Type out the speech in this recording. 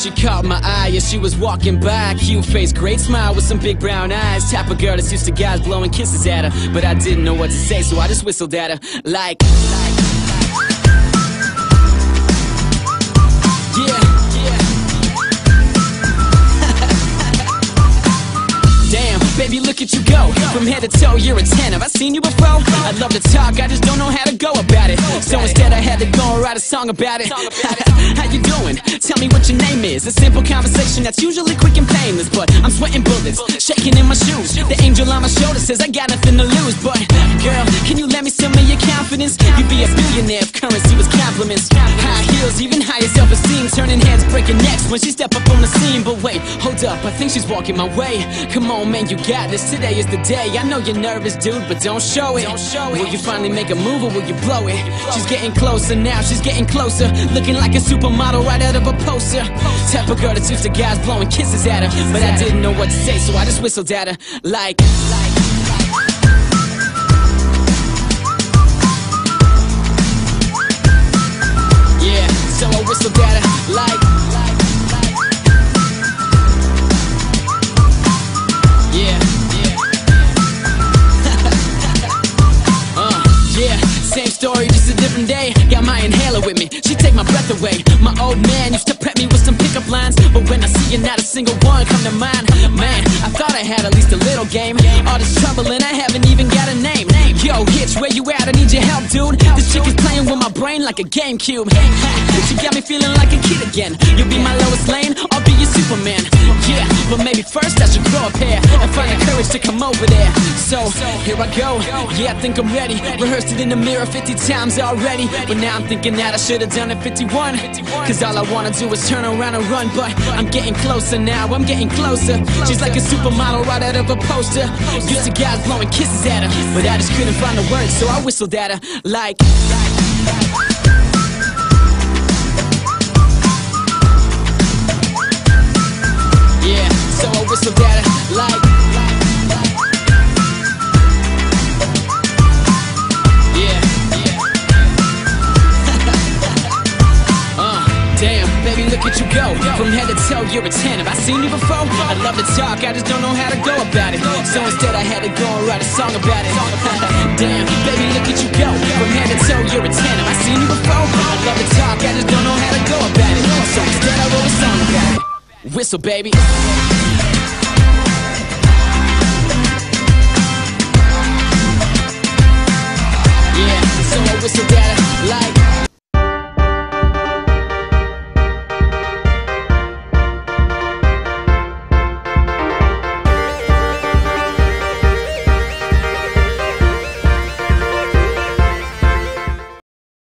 she caught my eye as she was walking by. Cute face, great smile with some big brown eyes. Type of girl that's used to guys blowing kisses at her. But I didn't know what to say, so I just whistled at her. Like yeah, yeah. Damn, baby, look at you go. From head to toe, you're a 10. Have I seen you before? I'd love to talk, I just don't know how to go about it. So instead I had to go and write a song about it. How you doing? Tell me what your name is. A simple conversation that's usually quick and painless, but I'm sweating bullets, shaking in my shoes. The angel on my shoulder says I got nothing to lose. But girl, can you lend me some of your confidence? You'd be a billionaire if currency was compliments. High heels, even higher self-esteem, turning heads, breaking necks when she step up on the scene. But wait, hold up, I think she's walking my way. Come on, man, you got this. Today is the day. I know you're nervous, dude, but don't show it. Will you finally make a move or will you blow it? She's getting closer now, she's getting closer, looking like a supermodel right out of a poster. Type of girl that's used to guys blowing kisses at her. But I didn't know what to say, so I just whistled at her. Like yeah, so I whistled at her. Like yeah, yeah. Yeah, same story, just a different day. Got my inhaler with me, she take my breath away. My old man used to prep me with some pickup lines, but when I see you, not a single one come to mind. Man, I thought I had at least a little game. All this trouble and I haven't even got a name. Yo, Hitch, where you at? I need your help, dude. This chick is playing with my brain like a GameCube. She got me feeling like a kid again. You'll be my Lois Lane, I'll be your Superman. Yeah, but maybe first I should grow a pair and find the courage to come over there. So, here I go, yeah, I think I'm ready. Rehearsed it in the mirror 50 times already, but now I'm thinking that I should've done it 51. Cause all I wanna do is turn around and run. But I'm getting closer now, I'm getting closer. She's like a supermodel right out of a poster. Used to guys blowing kisses at her, but I just couldn't find the words, so I whistled at her. Like yeah, so I whistled at her. Like yeah, yeah. Damn, baby, look at you go. From head to toe, you're a 10. Have I seen you before? I'd love to talk, I just don't know how to go about it. So instead I had to go and write a song about it. Damn, baby, look at you go. From head to toe, you're a 10. Have I seen you before? I'd love to talk, I just don't know how to go about it. So instead I wrote a song about it. Whistle, baby.